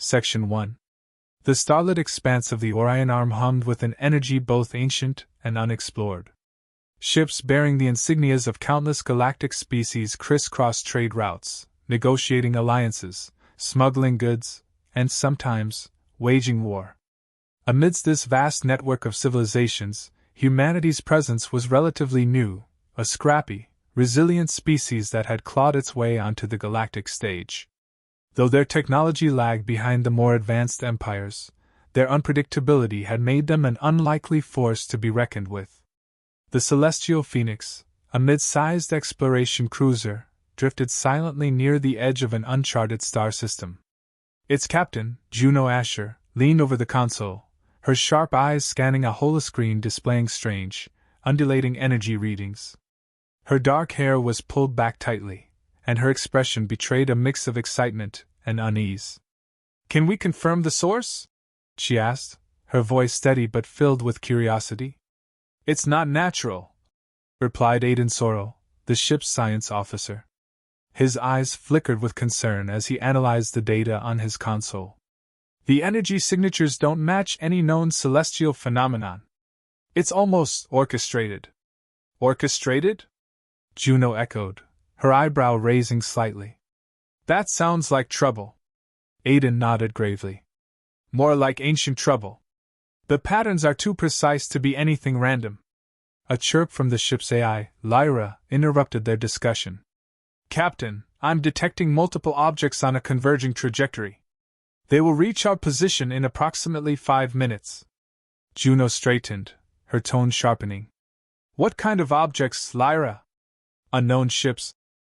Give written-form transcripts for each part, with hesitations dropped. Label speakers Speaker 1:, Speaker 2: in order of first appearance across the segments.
Speaker 1: Section 1. The starlit expanse of the Orion Arm hummed with an energy both ancient and unexplored. Ships bearing the insignias of countless galactic species crisscrossed trade routes, negotiating alliances, smuggling goods, and sometimes waging war. Amidst this vast network of civilizations, humanity's presence was relatively new, a scrappy, resilient species that had clawed its way onto the galactic stage. Though their technology lagged behind the more advanced empires, their unpredictability had made them an unlikely force to be reckoned with. The Celestial Phoenix, a mid-sized exploration cruiser, drifted silently near the edge of an uncharted star system. Its captain, Juno Asher, leaned over the console, her sharp eyes scanning a holoscreen displaying strange, undulating energy readings. Her dark hair was pulled back tightly, and her expression betrayed a mix of excitement and unease. "Can we confirm the source?" she asked, her voice steady but filled with curiosity. "It's not natural," replied Aiden Sorrell, the ship's science officer. His eyes flickered with concern as he analyzed the data on his console. "The energy signatures don't match any known celestial phenomenon. It's almost orchestrated." "Orchestrated?" Juno echoed, her eyebrow raising slightly. "That sounds like trouble." Aiden nodded gravely. "More like ancient trouble. The patterns are too precise to be anything random." A chirp from the ship's AI, Lyra, interrupted their discussion. "Captain, I'm detecting multiple objects on a converging trajectory. They will reach our position in approximately 5 minutes. Juno straightened, her tone sharpening. "What kind of objects, Lyra?" "Unknown ships,"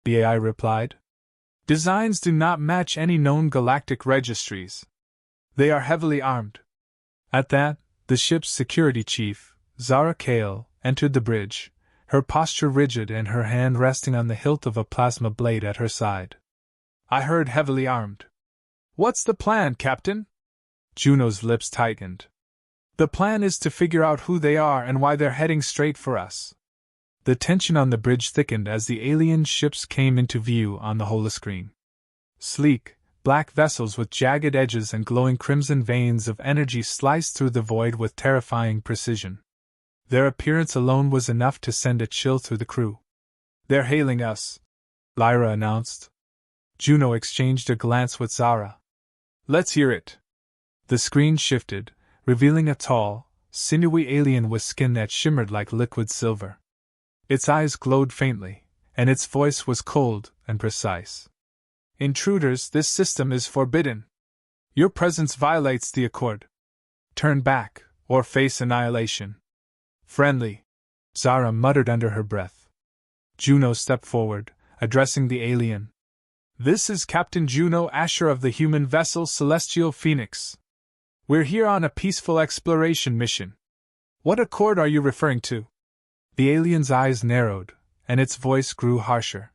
Speaker 1: the AI replied. "Designs do not match any known galactic registries. They are heavily armed." At that, the ship's security chief, Zara Kale, entered the bridge, her posture rigid and her hand resting on the hilt of a plasma blade at her side. "I heard heavily armed. What's the plan, Captain?" Juno's lips tightened. "The plan is to figure out who they are and why they're heading straight for us." The tension on the bridge thickened as the alien ships came into view on the holoscreen. Sleek, black vessels with jagged edges and glowing crimson veins of energy sliced through the void with terrifying precision. Their appearance alone was enough to send a chill through the crew. "They're hailing us," Lyra announced. Juno exchanged a glance with Zara. "Let's hear it." The screen shifted, revealing a tall, sinewy alien with skin that shimmered like liquid silver. Its eyes glowed faintly, and its voice was cold and precise. "Intruders, this system is forbidden. Your presence violates the accord. Turn back, or face annihilation." "Friendly," Zara muttered under her breath. Juno stepped forward, addressing the alien. "This is Captain Juno Asher of the human vessel Celestial Phoenix. We're here on a peaceful exploration mission. What accord are you referring to?" The alien's eyes narrowed, and its voice grew harsher.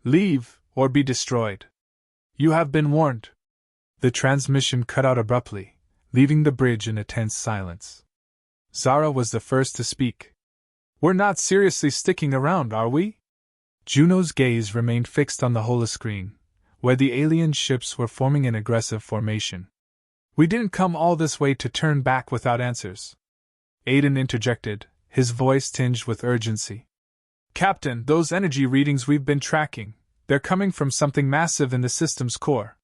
Speaker 1: "Leave, or be destroyed. You have been warned." The transmission cut out abruptly, leaving the bridge in a tense silence. Zara was the first to speak. "We're not seriously sticking around, are we?" Juno's gaze remained fixed on the holoscreen, where the alien ships were forming an aggressive formation. "We didn't come all this way to turn back without answers," Aiden interjected, his voice tinged with urgency. "Captain, those energy readings we've been tracking, they're coming from something massive in the system's core.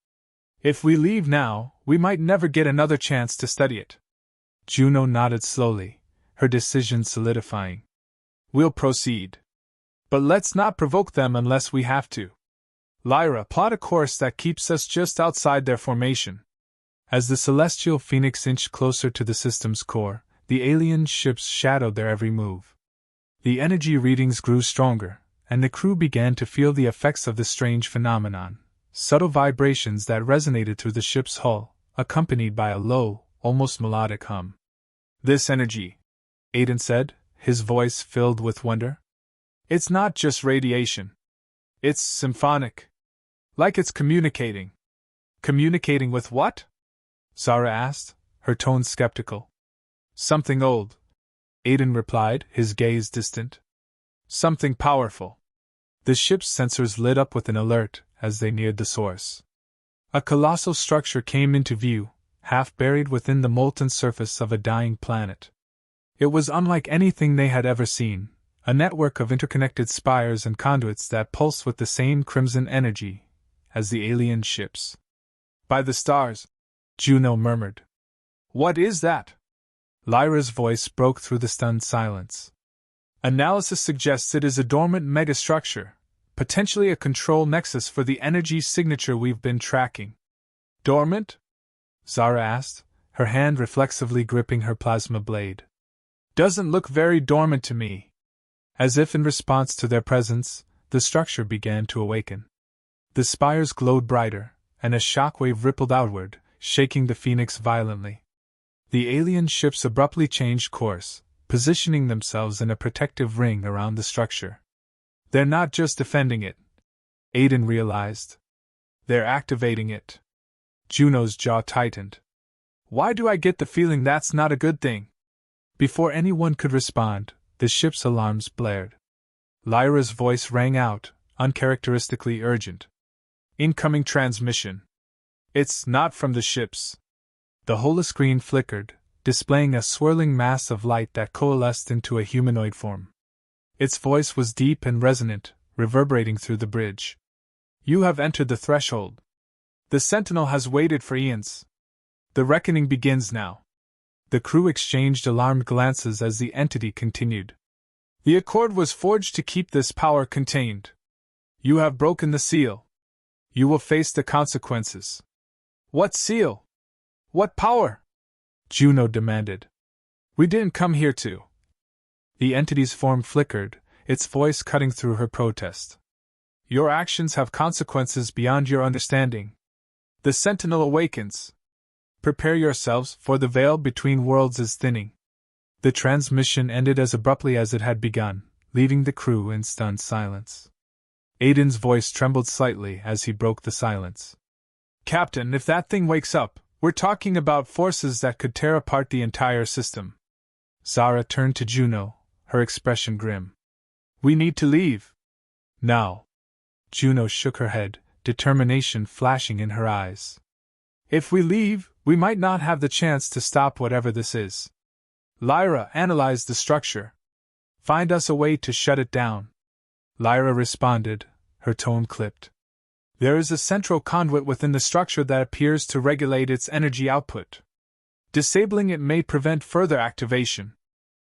Speaker 1: If we leave now, we might never get another chance to study it." Juno nodded slowly, her decision solidifying. "We'll proceed. But let's not provoke them unless we have to. Lyra, plot a course that keeps us just outside their formation." As the Celestial Phoenix inched closer to the system's core, the alien ships shadowed their every move. The energy readings grew stronger, and the crew began to feel the effects of the strange phenomenon, subtle vibrations that resonated through the ship's hull, accompanied by a low, almost melodic hum. "This energy," Aiden said, his voice filled with wonder. "It's not just radiation. It's symphonic. Like it's communicating." "Communicating with what?" Zara asked, her tone skeptical. "Something old," Aiden replied, his gaze distant. "Something powerful." The ship's sensors lit up with an alert as they neared the source. A colossal structure came into view, half buried within the molten surface of a dying planet. It was unlike anything they had ever seen, a network of interconnected spires and conduits that pulsed with the same crimson energy as the alien ships. "By the stars," Juno murmured. "What is that?" Lyra's voice broke through the stunned silence. "Analysis suggests it is a dormant megastructure, potentially a control nexus for the energy signature we've been tracking." "Dormant?" Zara asked, her hand reflexively gripping her plasma blade. "Doesn't look very dormant to me." As if in response to their presence, the structure began to awaken. The spires glowed brighter, and a shockwave rippled outward, shaking the Phoenix violently. The alien ships abruptly changed course, positioning themselves in a protective ring around the structure. "They're not just defending it," Aiden realized. "They're activating it." Juno's jaw tightened. "Why do I get the feeling that's not a good thing?" Before anyone could respond, the ship's alarms blared. Lyra's voice rang out, uncharacteristically urgent. "Incoming transmission." "It's not from the ships." The holoscreen flickered, displaying a swirling mass of light that coalesced into a humanoid form. Its voice was deep and resonant, reverberating through the bridge. "You have entered the threshold. The Sentinel has waited for eons. The reckoning begins now." The crew exchanged alarmed glances as the entity continued. "The accord was forged to keep this power contained. You have broken the seal. You will face the consequences." "What seal? What power?" Juno demanded. "We didn't come here to." The entity's form flickered, its voice cutting through her protest. "Your actions have consequences beyond your understanding. The Sentinel awakens. Prepare yourselves, for the veil between worlds is thinning." The transmission ended as abruptly as it had begun, leaving the crew in stunned silence. Aiden's voice trembled slightly as he broke the silence. "Captain, if that thing wakes up, we're talking about forces that could tear apart the entire system." Zara turned to Juno, her expression grim. "We need to leave. Now." Juno shook her head, determination flashing in her eyes. "If we leave, we might not have the chance to stop whatever this is. Lyra, analyze the structure. Find us a way to shut it down." Lyra responded, her tone clipped. "There is a central conduit within the structure that appears to regulate its energy output. Disabling it may prevent further activation.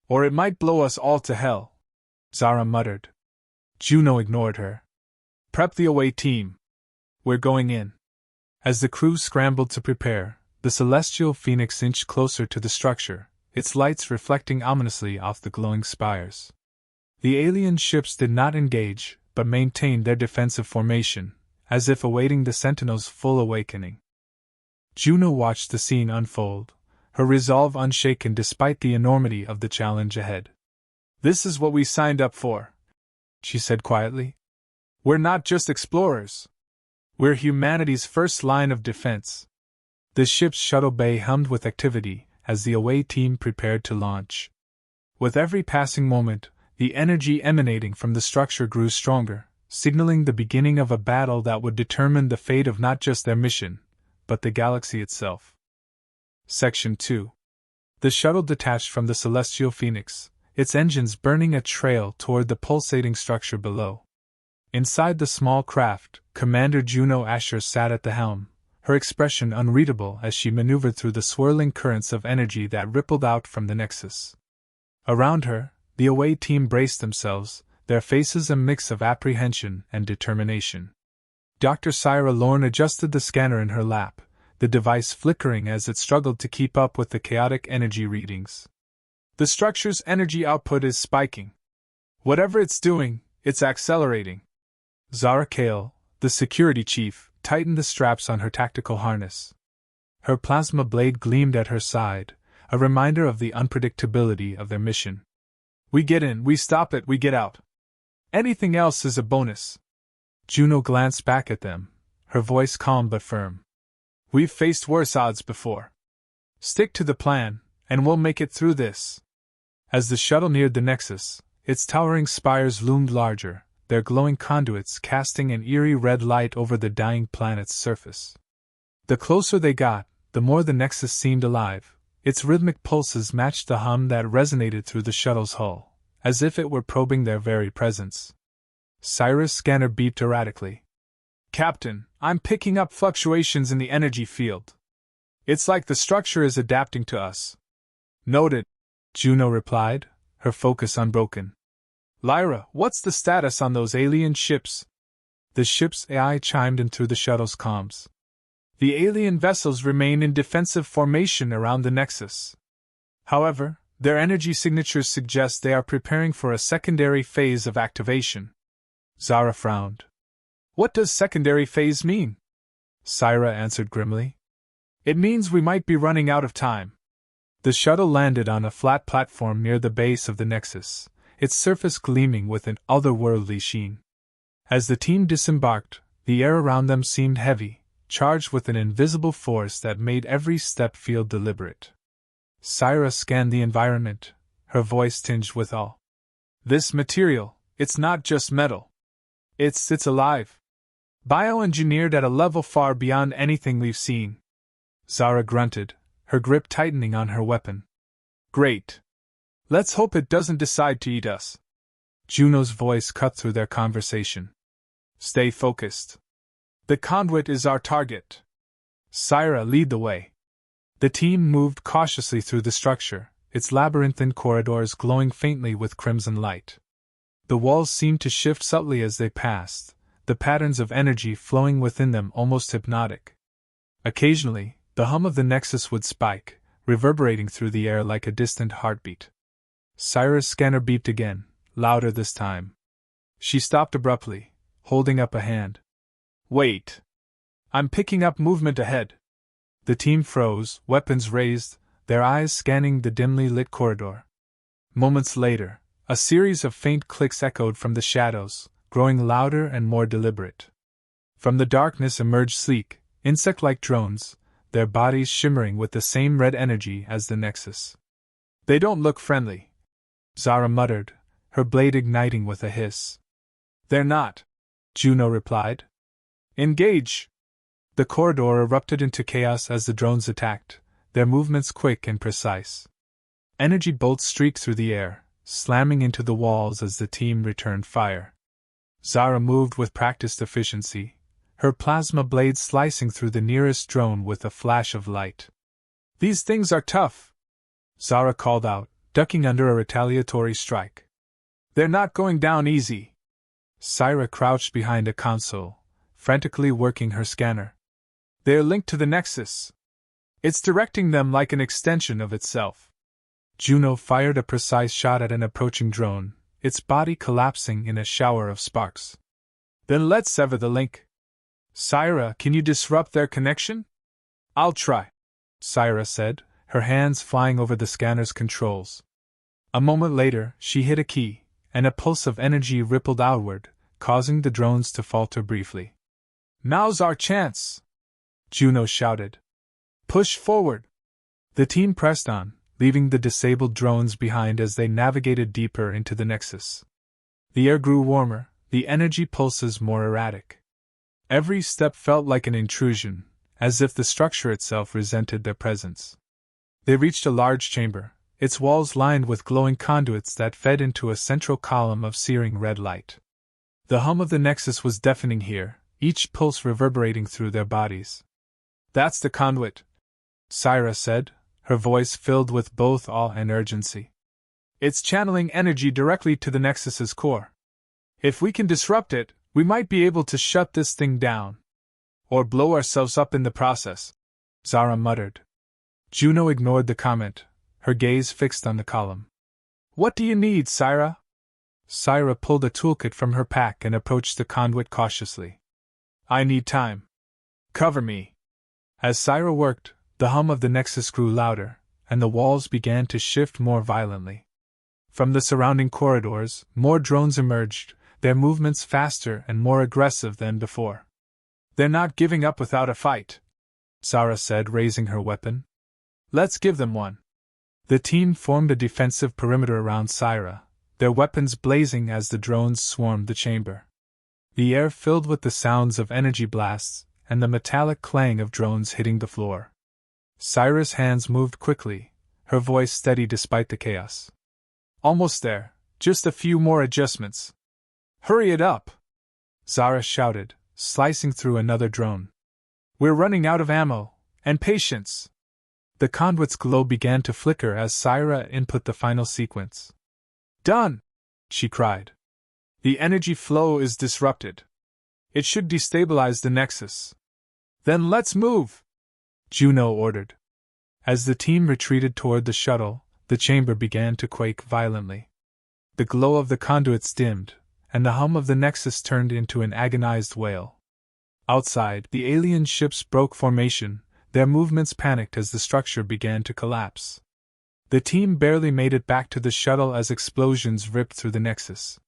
Speaker 1: Or it might blow us all to hell," Zara muttered. Juno ignored her. "Prep the away team. We're going in." As the crew scrambled to prepare, the celestial phoenix inched closer to the structure, its lights reflecting ominously off the glowing spires. The alien ships did not engage, but maintained their defensive formation, as if awaiting the Sentinel's full awakening. Juno watched the scene unfold, her resolve unshaken despite the enormity of the challenge ahead. "This is what we signed up for," she said quietly. "We're not just explorers. We're humanity's first line of defense." The ship's shuttle bay hummed with activity as the away team prepared to launch. With every passing moment, the energy emanating from the structure grew stronger, signaling the beginning of a battle that would determine the fate of not just their mission, but the galaxy itself. Section 2. The shuttle detached from the celestial phoenix, its engines burning a trail toward the pulsating structure below. Inside the small craft, Commander Juno Asher sat at the helm, her expression unreadable as she maneuvered through the swirling currents of energy that rippled out from the nexus. Around her, the away team braced themselves, their faces a mix of apprehension and determination. Dr. Syra Lorne adjusted the scanner in her lap, the device flickering as it struggled to keep up with the chaotic energy readings. "The structure's energy output is spiking. Whatever it's doing, it's accelerating." Zara Kale, the security chief, tightened the straps on her tactical harness. Her plasma blade gleamed at her side, a reminder of the unpredictability of their mission. "We get in, we stop it, we get out. Anything else is a bonus." Juno glanced back at them, her voice calm but firm. "We've faced worse odds before. Stick to the plan, and we'll make it through this." As the shuttle neared the nexus, its towering spires loomed larger, their glowing conduits casting an eerie red light over the dying planet's surface. The closer they got, the more the Nexus seemed alive. Its rhythmic pulses matched the hum that resonated through the shuttle's hull, as if it were probing their very presence. Cyrus' scanner beeped erratically. "Captain, I'm picking up fluctuations in the energy field. It's like the structure is adapting to us." "Noted," Juno replied, her focus unbroken. "Lyra, what's the status on those alien ships?" The ship's AI chimed in through the shuttle's comms. "The alien vessels remain in defensive formation around the Nexus. However, their energy signatures suggest they are preparing for a secondary phase of activation." Zara frowned. "What does secondary phase mean?" Syra answered grimly. "It means we might be running out of time." The shuttle landed on a flat platform near the base of the Nexus, its surface gleaming with an otherworldly sheen. As the team disembarked, the air around them seemed heavy, charged with an invisible force that made every step feel deliberate. Syra scanned the environment, her voice tinged with awe. "This material, it's not just metal. It's alive. Bioengineered at a level far beyond anything we've seen." Zara grunted, her grip tightening on her weapon. "Great. Let's hope it doesn't decide to eat us." Juno's voice cut through their conversation. "Stay focused. The conduit is our target. Syra, lead the way." The team moved cautiously through the structure, its labyrinthine corridors glowing faintly with crimson light. The walls seemed to shift subtly as they passed, the patterns of energy flowing within them almost hypnotic. Occasionally, the hum of the Nexus would spike, reverberating through the air like a distant heartbeat. Syra's scanner beeped again, louder this time. She stopped abruptly, holding up a hand. "Wait! I'm picking up movement ahead." The team froze, weapons raised, their eyes scanning the dimly lit corridor. Moments later, a series of faint clicks echoed from the shadows, growing louder and more deliberate. From the darkness emerged sleek, insect-like drones, their bodies shimmering with the same red energy as the Nexus. "They don't look friendly," Zara muttered, her blade igniting with a hiss. "They're not," Juno replied. "Engage!" The corridor erupted into chaos as the drones attacked, their movements quick and precise. Energy bolts streaked through the air, slamming into the walls as the team returned fire. Zara moved with practiced efficiency, her plasma blade slicing through the nearest drone with a flash of light. "These things are tough," Zara called out, ducking under a retaliatory strike. "They're not going down easy." Syra crouched behind a console, frantically working her scanner. "They're linked to the Nexus. It's directing them like an extension of itself." Juno fired a precise shot at an approaching drone, its body collapsing in a shower of sparks. "Then let's sever the link." "Syra, can you disrupt their connection?" "I'll try," Syra said, her hands flying over the scanner's controls. A moment later, she hit a key, and a pulse of energy rippled outward, causing the drones to falter briefly. "Now's our chance!" Juno shouted. "Push forward!" The team pressed on, leaving the disabled drones behind as they navigated deeper into the Nexus. The air grew warmer, the energy pulses more erratic. Every step felt like an intrusion, as if the structure itself resented their presence. They reached a large chamber, its walls lined with glowing conduits that fed into a central column of searing red light. The hum of the Nexus was deafening here, each pulse reverberating through their bodies. "That's the conduit," Syra said, her voice filled with both awe and urgency. "It's channeling energy directly to the Nexus's core. If we can disrupt it, we might be able to shut this thing down. Or blow ourselves up in the process," Zara muttered. Juno ignored the comment, her gaze fixed on the column. "What do you need, Syra?" Syra pulled a toolkit from her pack and approached the conduit cautiously. "I need time. Cover me." As Syra worked, the hum of the Nexus grew louder, and the walls began to shift more violently. From the surrounding corridors, more drones emerged, their movements faster and more aggressive than before. "They're not giving up without a fight," Zara said, raising her weapon. "Let's give them one." The team formed a defensive perimeter around Syra, their weapons blazing as the drones swarmed the chamber. The air filled with the sounds of energy blasts, and the metallic clang of drones hitting the floor. Cyrus' hands moved quickly, her voice steady despite the chaos. Almost there, just a few more adjustments. Hurry it up! Zara shouted, slicing through another drone. We're running out of ammo, and patience! The conduit's glow began to flicker as Syra input the final sequence. Done! She cried. The energy flow is disrupted. It should destabilize the Nexus. Then let's move! Juno ordered. As the team retreated toward the shuttle, the chamber began to quake violently. The glow of the conduits dimmed, and the hum of the Nexus turned into an agonized wail. Outside, the alien ships broke formation, their movements panicked as the structure began to collapse. The team barely made it back to the shuttle as explosions ripped through the Nexus.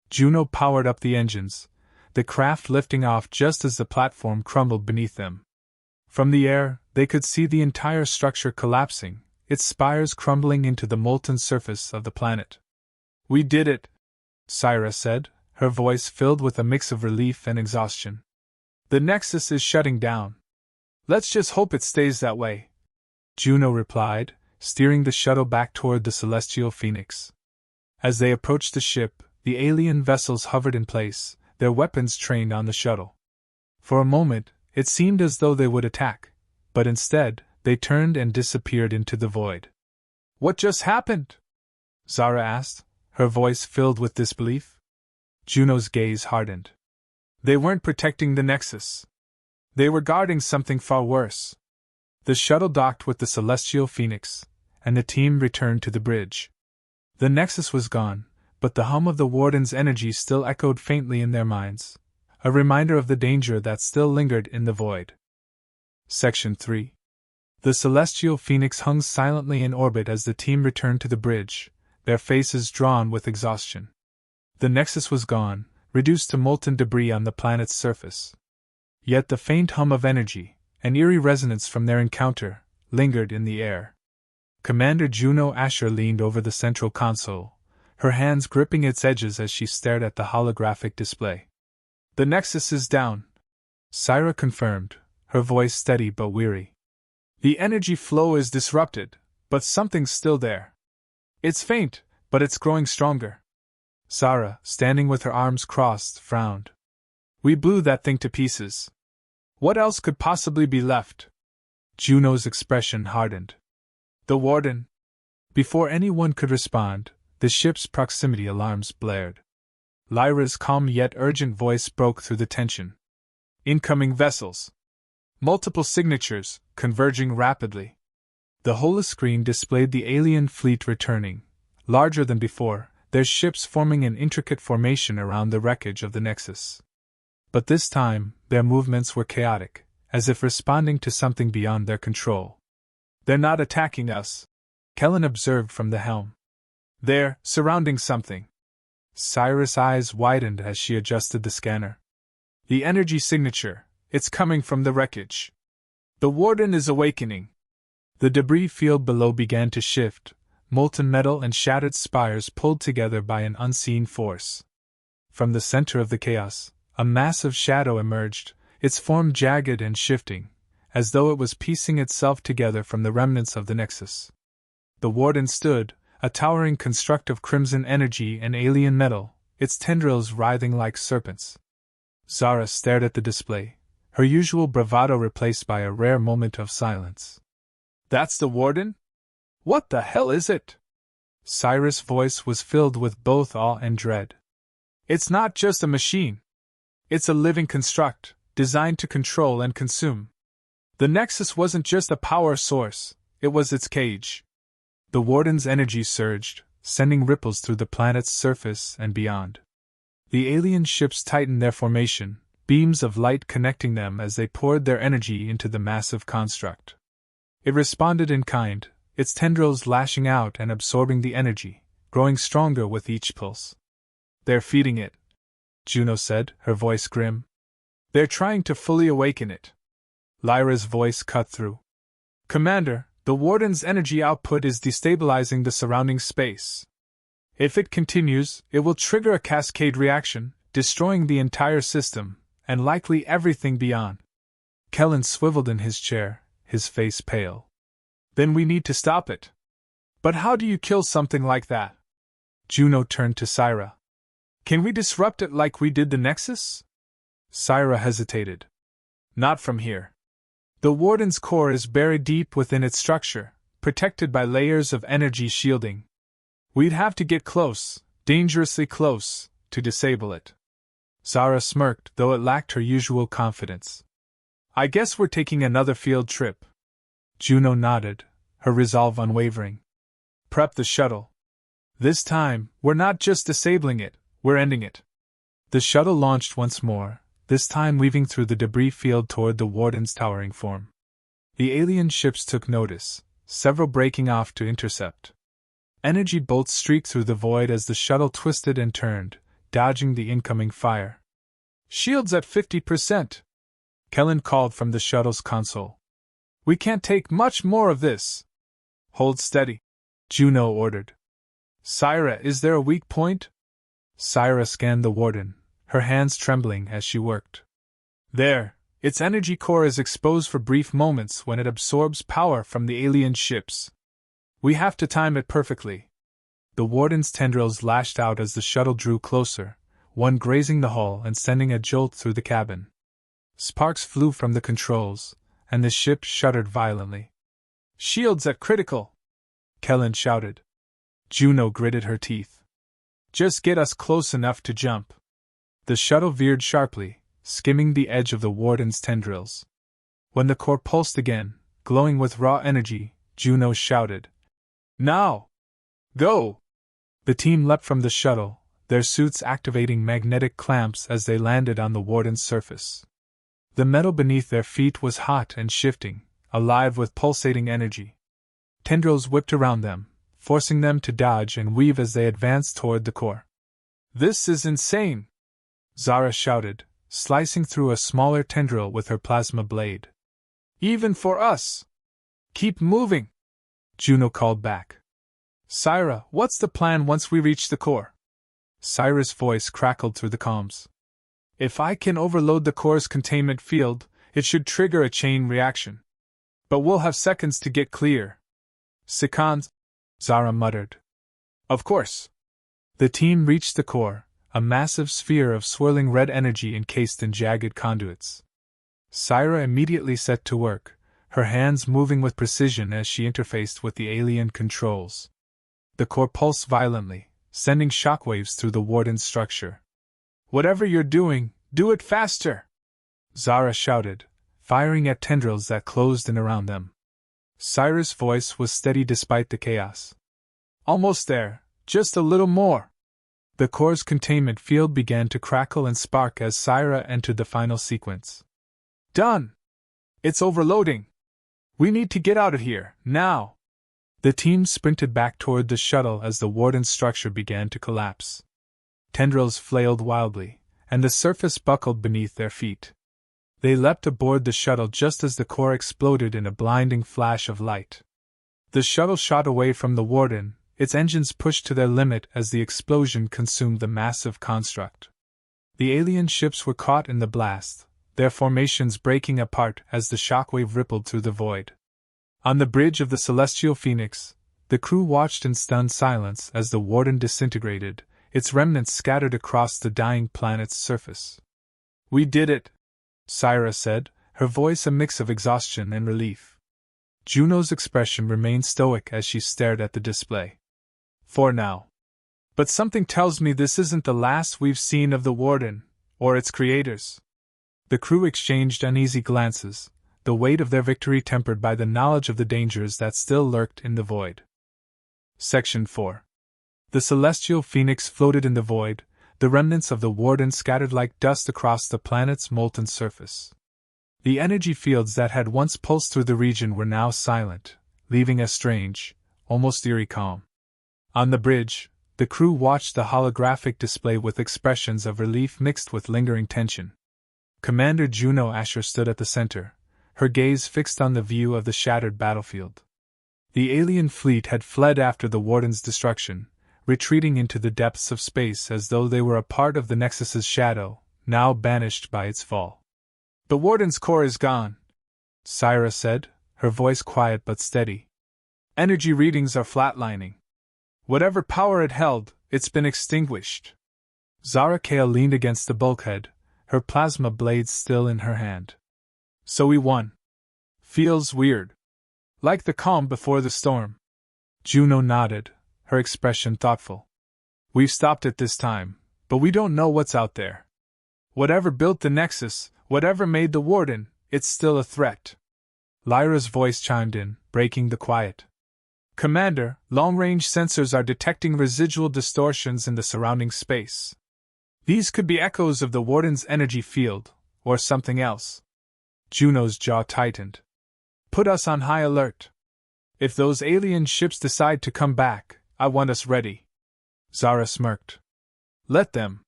Speaker 1: Juno powered up the engines, the craft lifting off just as the platform crumbled beneath them. From the air, they could see the entire structure collapsing, its spires crumbling into the molten surface of the planet. We did it, Syra said, her voice filled with a mix of relief and exhaustion. The Nexus is shutting down. Let's just hope it stays that way, Juno replied, steering the shuttle back toward the Celestial Phoenix. As they approached the ship, the alien vessels hovered in place, their weapons trained on the shuttle. For a moment, it seemed as though they would attack, but instead, they turned and disappeared into the void. What just happened? Zara asked, her voice filled with disbelief. Juno's gaze hardened. They weren't protecting the Nexus. They were guarding something far worse. The shuttle docked with the Celestial Phoenix, and the team returned to the bridge. The Nexus was gone, but the hum of the Warden's energy still echoed faintly in their minds, a reminder of the danger that still lingered in the void. Section 3. The Celestial Phoenix hung silently in orbit as the team returned to the bridge, their faces drawn with exhaustion. The Nexus was gone, reduced to molten debris on the planet's surface. Yet the faint hum of energy, an eerie resonance from their encounter, lingered in the air. Commander Juno Asher leaned over the central console, her hands gripping its edges as she stared at the holographic display. The Nexus is down, Syra confirmed, her voice steady but weary. The energy flow is disrupted, but something's still there. It's faint, but it's growing stronger. Zara, standing with her arms crossed, frowned. We blew that thing to pieces. What else could possibly be left? Juno's expression hardened. The Warden. Before anyone could respond, the ship's proximity alarms blared. Lyra's calm yet urgent voice broke through the tension. Incoming vessels. Multiple signatures, converging rapidly. The holoscreen displayed the alien fleet returning, larger than before, their ships forming an intricate formation around the wreckage of the Nexus. But this time, their movements were chaotic, as if responding to something beyond their control. They're not attacking us, Kellen observed from the helm. They're surrounding something. Cyrus' eyes widened as she adjusted the scanner. The energy signature, it's coming from the wreckage. The Warden is awakening. The debris field below began to shift, molten metal and shattered spires pulled together by an unseen force. From the center of the chaos, a massive shadow emerged, its form jagged and shifting, as though it was piecing itself together from the remnants of the Nexus. The Warden stood, a towering construct of crimson energy and alien metal, its tendrils writhing like serpents. Zara stared at the display, her usual bravado replaced by a rare moment of silence. That's the Warden? What the hell is it? Cyrus' voice was filled with both awe and dread. It's not just a machine. It's a living construct, designed to control and consume. The Nexus wasn't just a power source, it was its cage. The Warden's energy surged, sending ripples through the planet's surface and beyond. The alien ships tightened their formation, beams of light connecting them as they poured their energy into the massive construct. It responded in kind, its tendrils lashing out and absorbing the energy, growing stronger with each pulse. They're feeding it, Juno said, her voice grim. They're trying to fully awaken it. Lyra's voice cut through. Commander, the Warden's energy output is destabilizing the surrounding space. If it continues, it will trigger a cascade reaction, destroying the entire system, and likely everything beyond. Kellen swiveled in his chair, his face pale. Then we need to stop it. But how do you kill something like that? Juno turned to Syra. Can we disrupt it like we did the Nexus? Syra hesitated. Not from here. The Warden's core is buried deep within its structure, protected by layers of energy shielding. We'd have to get close, dangerously close, to disable it. Zara smirked, though it lacked her usual confidence. I guess we're taking another field trip. Juno nodded, her resolve unwavering. Prep the shuttle. This time, we're not just disabling it, we're ending it. The shuttle launched once more, this time weaving through the debris field toward the Warden's towering form. The alien ships took notice, several breaking off to intercept. Energy bolts streaked through the void as the shuttle twisted and turned, dodging the incoming fire. Shields at 50%. Kellen called from the shuttle's console. We can't take much more of this. Hold steady, Juno ordered. Syra, is there a weak point? Syra scanned the Warden, her hands trembling as she worked. There, its energy core is exposed for brief moments when it absorbs power from the alien ships. We have to time it perfectly. The Warden's tendrils lashed out as the shuttle drew closer, one grazing the hull and sending a jolt through the cabin. Sparks flew from the controls, and the ship shuddered violently. Shields at critical! Kellen shouted. Juno gritted her teeth. Just get us close enough to jump. The shuttle veered sharply, skimming the edge of the Warden's tendrils. When the core pulsed again, glowing with raw energy, Juno shouted, Now! Go! The team leapt from the shuttle, their suits activating magnetic clamps as they landed on the Warden's surface. The metal beneath their feet was hot and shifting, alive with pulsating energy. Tendrils whipped around them, forcing them to dodge and weave as they advanced toward the core. This is insane! Zara shouted, slicing through a smaller tendril with her plasma blade. Even for us! Keep moving! Juno called back. Syra, what's the plan once we reach the core? Syra's voice crackled through the comms. If I can overload the core's containment field, it should trigger a chain reaction. But we'll have seconds to get clear. Seconds, Zara muttered. Of course. The team reached the core, a massive sphere of swirling red energy encased in jagged conduits. Syra immediately set to work, her hands moving with precision as she interfaced with the alien controls. The core pulsed violently, sending shockwaves through the Warden's structure. Whatever you're doing, do it faster! Zara shouted, firing at tendrils that closed in around them. Syra's voice was steady despite the chaos. Almost there, just a little more. The core's containment field began to crackle and spark as Syra entered the final sequence. Done! It's overloading! We need to get out of here, now! The team sprinted back toward the shuttle as the Warden's structure began to collapse. Tendrils flailed wildly, and the surface buckled beneath their feet. They leapt aboard the shuttle just as the core exploded in a blinding flash of light. The shuttle shot away from the Warden, its engines pushed to their limit as the explosion consumed the massive construct. The alien ships were caught in the blast, their formations breaking apart as the shockwave rippled through the void. On the bridge of the Celestial Phoenix, the crew watched in stunned silence as the Warden disintegrated, its remnants scattered across the dying planet's surface. We did it, Syra said, her voice a mix of exhaustion and relief. Juno's expression remained stoic as she stared at the display. For now. But something tells me this isn't the last we've seen of the Warden, or its creators. The crew exchanged uneasy glances, the weight of their victory tempered by the knowledge of the dangers that still lurked in the void. Section 4. The Celestial Phoenix floated in the void, the remnants of the Warden scattered like dust across the planet's molten surface. The energy fields that had once pulsed through the region were now silent, leaving a strange, almost eerie calm. On the bridge, the crew watched the holographic display with expressions of relief mixed with lingering tension. Commander Juno Asher stood at the center, her gaze fixed on the view of the shattered battlefield. The alien fleet had fled after the Warden's destruction, retreating into the depths of space as though they were a part of the Nexus's shadow, now banished by its fall. The Warden's core is gone, Syra said, her voice quiet but steady. Energy readings are flatlining. Whatever power it held, it's been extinguished. Zara Kale leaned against the bulkhead, her plasma blade still in her hand. So we won. Feels weird. Like the calm before the storm. Juno nodded, her expression thoughtful. We've stopped it this time, but we don't know what's out there. Whatever built the Nexus, whatever made the Warden, it's still a threat. Lyra's voice chimed in, breaking the quiet. Commander, long-range sensors are detecting residual distortions in the surrounding space. These could be echoes of the Warden's energy field, or something else. Juno's jaw tightened. Put us on high alert. If those alien ships decide to come back, I want us ready. Zara smirked. Let them.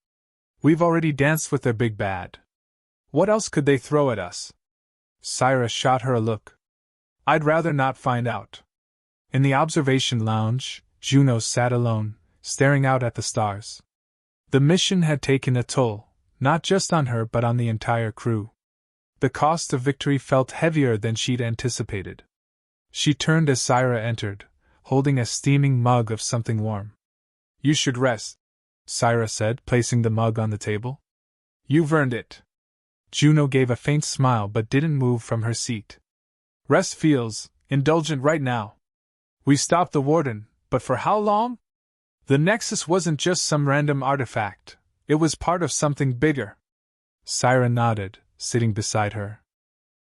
Speaker 1: We've already danced with their big bad. What else could they throw at us? Syra shot her a look. I'd rather not find out. In the observation lounge, Juno sat alone, staring out at the stars. The mission had taken a toll, not just on her but on the entire crew. The cost of victory felt heavier than she'd anticipated. She turned as Syra entered, holding a steaming mug of something warm. You should rest, Syra said, placing the mug on the table. You've earned it. Juno gave a faint smile but didn't move from her seat. Rest feels indulgent right now. We stopped the Warden, but for how long? The Nexus wasn't just some random artifact, it was part of something bigger. Syra nodded, sitting beside her.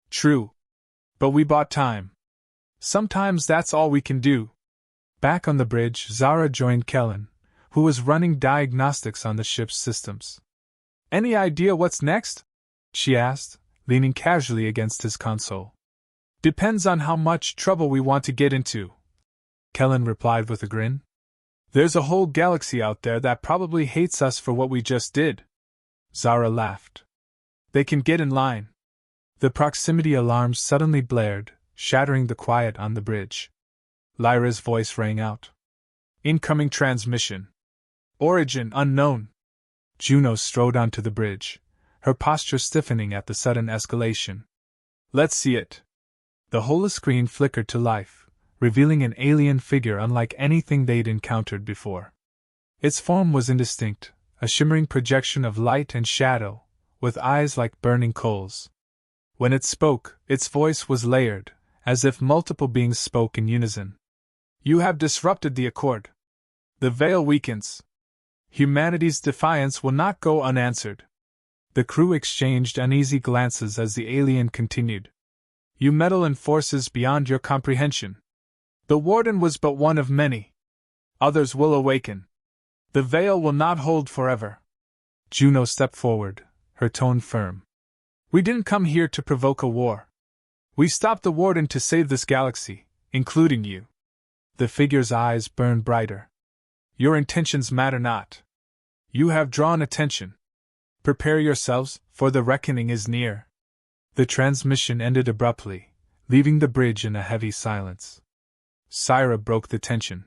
Speaker 1: True. But we bought time. Sometimes that's all we can do. Back on the bridge, Zara joined Kellen, who was running diagnostics on the ship's systems. Any idea what's next? She asked, leaning casually against his console. Depends on how much trouble we want to get into, Kellen replied with a grin. There's a whole galaxy out there that probably hates us for what we just did. Zara laughed. They can get in line. The proximity alarms suddenly blared, shattering the quiet on the bridge. Lyra's voice rang out. Incoming transmission. Origin unknown. Juno strode onto the bridge, her posture stiffening at the sudden escalation. Let's see it. The holoscreen flickered to life, revealing an alien figure unlike anything they'd encountered before. Its form was indistinct, a shimmering projection of light and shadow, with eyes like burning coals. When it spoke, its voice was layered, as if multiple beings spoke in unison. You have disrupted the accord. The veil weakens. Humanity's defiance will not go unanswered. The crew exchanged uneasy glances as the alien continued. You meddle in forces beyond your comprehension. The Warden was but one of many. Others will awaken. The veil will not hold forever. Juno stepped forward, her tone firm. We didn't come here to provoke a war. We stopped the Warden to save this galaxy, including you. The figure's eyes burned brighter. Your intentions matter not. You have drawn attention. Prepare yourselves, for the reckoning is near. The transmission ended abruptly, leaving the bridge in a heavy silence. Syra broke the tension.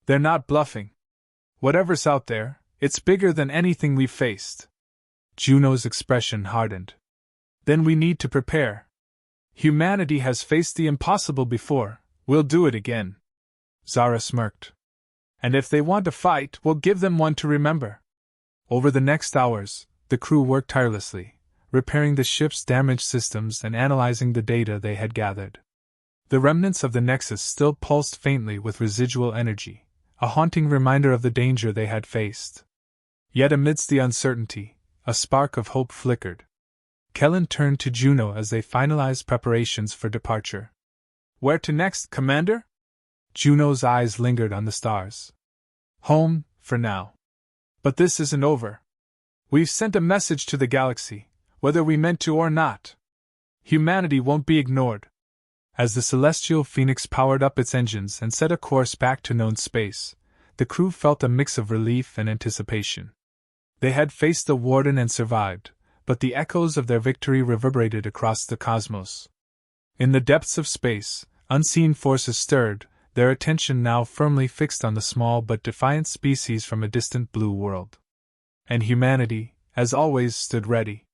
Speaker 1: They're not bluffing. Whatever's out there, it's bigger than anything we've faced. Juno's expression hardened. Then we need to prepare. Humanity has faced the impossible before, we'll do it again. Zara smirked. And if they want to fight, we'll give them one to remember. Over the next hours, the crew worked tirelessly, repairing the ship's damaged systems and analyzing the data they had gathered. The remnants of the Nexus still pulsed faintly with residual energy, a haunting reminder of the danger they had faced. Yet amidst the uncertainty, a spark of hope flickered. Kellen turned to Juno as they finalized preparations for departure. Where to next, Commander? Juno's eyes lingered on the stars. Home, for now. But this isn't over. We've sent a message to the galaxy, whether we meant to or not. Humanity won't be ignored. As the celestial phoenix powered up its engines and set a course back to known space, the crew felt a mix of relief and anticipation. They had faced the Warden and survived, but the echoes of their victory reverberated across the cosmos. In the depths of space, unseen forces stirred, their attention now firmly fixed on the small but defiant species from a distant blue world. And humanity, as always, stood ready.